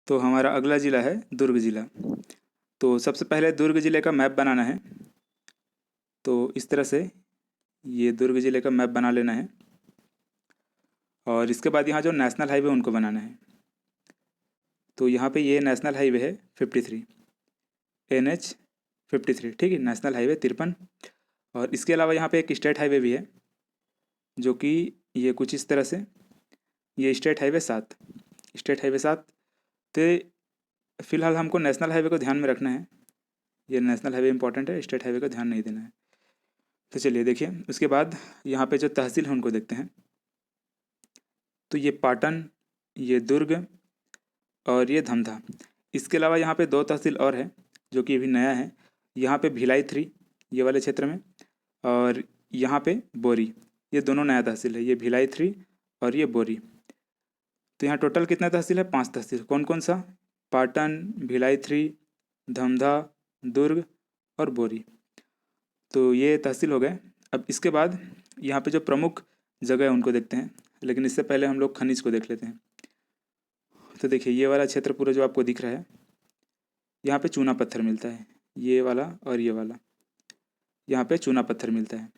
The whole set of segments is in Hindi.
तो हमारा अगला ज़िला है दुर्ग ज़िला। तो सबसे पहले दुर्ग ज़िले का मैप बनाना है। तो इस तरह से ये दुर्ग ज़िले का मैप बना लेना है और इसके बाद यहाँ जो नेशनल हाईवे उनको बनाना है। तो यहाँ पे ये नेशनल हाईवे है 53, NH 53, ठीक है, नेशनल हाईवे 53। और इसके अलावा यहाँ पे एक स्टेट हाईवे भी है जो कि ये कुछ इस तरह से, ये स्टेट हाईवे 7, स्टेट हाईवे 7। तो फिलहाल हमको नेशनल हाईवे को ध्यान में रखना है। ये नेशनल हाईवे इंपॉर्टेंट है, स्टेट हाईवे को ध्यान नहीं देना है। तो चलिए देखिए, उसके बाद यहाँ पे जो तहसील है उनको देखते हैं। तो ये पाटन, ये दुर्ग और ये धमधा। इसके अलावा यहाँ पे 2 तहसील और है जो कि अभी नया है। यहाँ पे भिलाई 3 ये वाले क्षेत्र में, और यहाँ पे बोरी, ये दोनों नया तहसील है, ये भिलाई 3 और ये बोरी। तो यहाँ टोटल कितना तहसील है? 5 तहसील। कौन कौन सा? पाटन, भिलाई 3, धमधा, दुर्ग और बोरी। तो ये तहसील हो गए। अब इसके बाद यहाँ पे जो प्रमुख जगह है उनको देखते हैं, लेकिन इससे पहले हम लोग खनिज को देख लेते हैं। तो देखिए ये वाला क्षेत्र पूरा जो आपको दिख रहा है, यहाँ पे चूना पत्थर मिलता है, ये वाला और ये वाला, यहाँ पे चूना पत्थर मिलता है।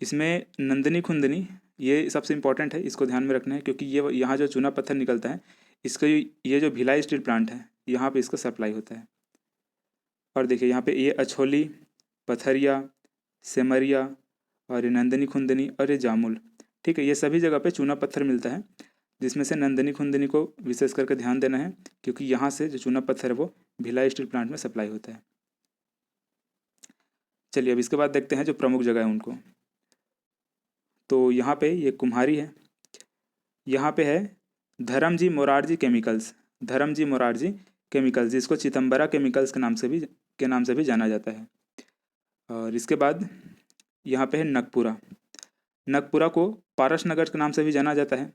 इसमें नंदनी खुंदनी ये सबसे इम्पोर्टेंट है, इसको ध्यान में रखना है, क्योंकि ये यहाँ जो चूना पत्थर निकलता है इसका ये जो भिलाई स्टील प्लांट है यहाँ पे इसका सप्लाई होता है। और देखिए यहाँ पे ये अछोली, पथरिया, सेमरिया और ये नंदनी खुंदनी और ये जामुल, ठीक है, ये सभी जगह पे चूना पत्थर मिलता है, जिसमें से नंदनी खुंदनी को विशेष करके ध्यान देना है, क्योंकि यहाँ से जो चूना पत्थर है वो भिलाई स्टील प्लांट में सप्लाई होता है। चलिए अब इसके बाद देखते हैं जो प्रमुख जगह है उनको। तो यहाँ पे ये कुम्हारी है, यहाँ पे है धर्मजी मोरारजी केमिकल्स, धर्मजी मोरारजी केमिकल्स, जिसको चिदम्बरा केमिकल्स के नाम से भी जाना जाता है। और इसके बाद यहाँ पे है नगपुरा, नगपुरा को पारस नगर के नाम से भी जाना जाता है,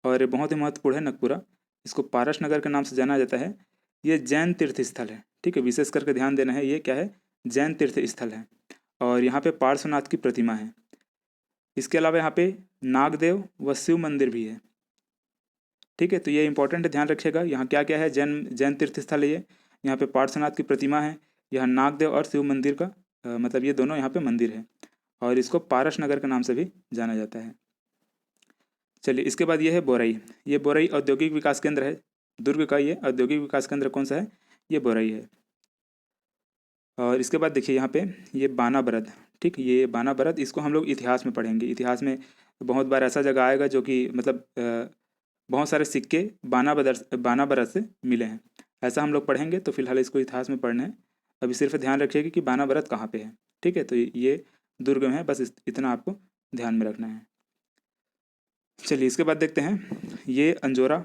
और ये बहुत ही महत्वपूर्ण है नगपुरा, इसको पारस नगर के नाम से जाना जाता है। ये जैन तीर्थ स्थल है, ठीक है, विशेष करके ध्यान देना है, ये क्या है? जैन तीर्थ स्थल है। और यहाँ पे पार्श्वनाथ की प्रतिमा है। इसके अलावा यहाँ पे नागदेव व शिव मंदिर भी है, ठीक है। तो ये इंपॉर्टेंट है, ध्यान रखिएगा। यहाँ क्या क्या है? जैन तीर्थ स्थल है ये, यहाँ पे पार्श्वनाथ की प्रतिमा है, यहाँ नागदेव और शिव मंदिर का मतलब ये दोनों यहाँ पे मंदिर है, और इसको पारस नगर के नाम से भी जाना जाता है। चलिए इसके बाद ये है बोरई, ये बोरई औद्योगिक विकास केंद्र है दुर्ग का। ये औद्योगिक विकास केंद्र कौन सा है? ये बोरई है। और इसके बाद देखिए यहाँ पे ये बानाबरद, ठीक, ये बानाबरद, इसको हम लोग इतिहास में पढ़ेंगे। इतिहास में बहुत बार ऐसा जगह आएगा जो कि मतलब बहुत सारे सिक्के बानाबरद से मिले हैं, ऐसा हम लोग पढ़ेंगे। तो फिलहाल इसको इतिहास में पढ़ना है। अभी सिर्फ ध्यान रखिएगा कि बानाबरद कहाँ पे है, ठीक है। तो ये दुर्ग में है, बस इतना आपको ध्यान में रखना है। चलिए इसके बाद देखते हैं ये अंजोरा,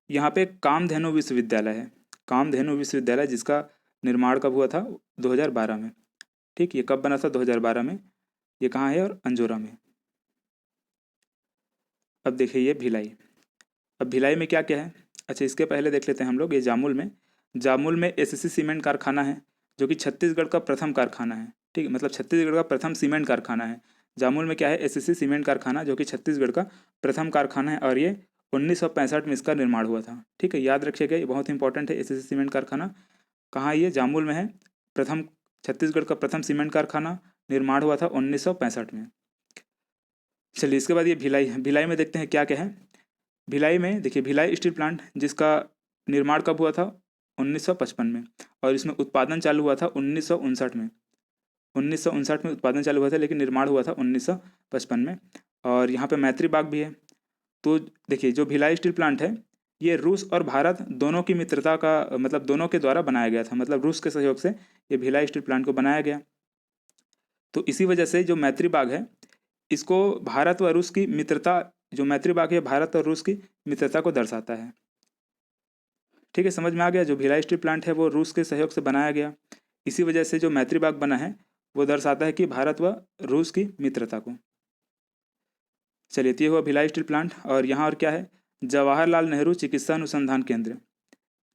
यहाँ पे कामधेनु विश्वविद्यालय है, कामधेनु विश्वविद्यालय, जिसका निर्माण कब हुआ था? 2012 में, ठीक। ये कब बना था? 2012 में। ये कहाँ है? और अंजोरा में। अब देखिए ये भिलाई, अब भिलाई में क्या क्या है? अच्छा इसके पहले देख लेते हैं हम लोग ये जामुल में। जामुल में एसएससी सीमेंट कारखाना है, जो कि छत्तीसगढ़ का प्रथम कारखाना है, ठीक है, मतलब छत्तीसगढ़ का प्रथम सीमेंट कारखाना है। जामुल में क्या है? एसएससी सीमेंट कारखाना, जो कि छत्तीसगढ़ का प्रथम कारखाना है, और ये 1965 में इसका निर्माण हुआ था, ठीक है, याद रखिएगा, ये बहुत इंपॉर्टेंट है। एसएससी सीमेंट कारखाना कहाँ? ये जामुल में है। प्रथम छत्तीसगढ़ का प्रथम सीमेंट कारखाना निर्माण हुआ था 1965 में। चलिए इसके बाद ये भिलाई है, भिलाई में देखते हैं क्या क्या है। भिलाई में देखिए भिलाई स्टील प्लांट, जिसका निर्माण कब हुआ था? 1955 में, और इसमें उत्पादन चालू हुआ था 1959 में। 1959 में उत्पादन चालू हुआ था, लेकिन निर्माण हुआ था 1955 में। और यहाँ पे मैत्री बाग भी है। तो देखिए जो भिलाई स्टील प्लांट है, ये रूस और भारत दोनों की मित्रता का मतलब दोनों के द्वारा बनाया गया था, मतलब रूस के सहयोग से ये भिलाई स्टील प्लांट को बनाया गया। तो इसी वजह से जो मैत्री बाग है, इसको भारत व रूस की मित्रता, जो मैत्री बाग है भारत और रूस की मित्रता को दर्शाता है, ठीक है, समझ में आ गया। जो भिलाई स्टील प्लांट है वो रूस के सहयोग से बनाया गया, इसी वजह से जो मैत्री बाग बना है वो दर्शाता है कि भारत व रूस की मित्रता को। चलिए तो ये हुआ भिलाई स्टील प्लांट। और यहाँ और क्या है? जवाहरलाल नेहरू चिकित्सा अनुसंधान केंद्र,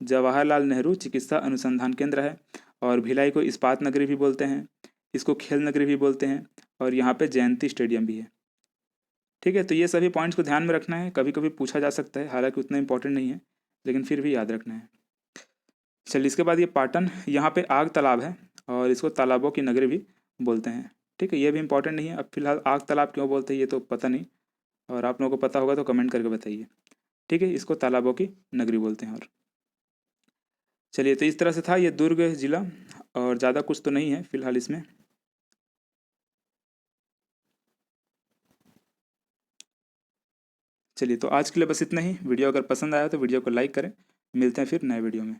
जवाहरलाल नेहरू चिकित्सा अनुसंधान केंद्र है। और भिलाई को इस्पात नगरी भी बोलते हैं, इसको खेल नगरी भी बोलते हैं, और यहाँ पे जयंती स्टेडियम भी है, ठीक है। तो ये सभी पॉइंट्स को ध्यान में रखना है, कभी कभी पूछा जा सकता है, हालांकि उतना इंपॉर्टेंट नहीं है। लेकिन फिर भी याद रखना है। चलिए, इसके बाद ये पाटन, यहाँ पे आग तालाब है और इसको तालाबों की नगरी भी बोलते हैं। ठीक है, ये भी इंपॉर्टेंट नहीं है। अब फिलहाल आग तालाब क्यों बोलते हैं ये तो पता नहीं, और आप लोगों को पता होगा तो कमेंट करके बताइए। ठीक है, इसको तालाबों की नगरी बोलते हैं। और चलिए, तो इस तरह से था ये दुर्ग जिला, और ज़्यादा कुछ तो नहीं है फिलहाल इसमें। चलिए, तो आज के लिए बस इतना ही। वीडियो अगर पसंद आया तो वीडियो को लाइक करें। मिलते हैं फिर नए वीडियो में।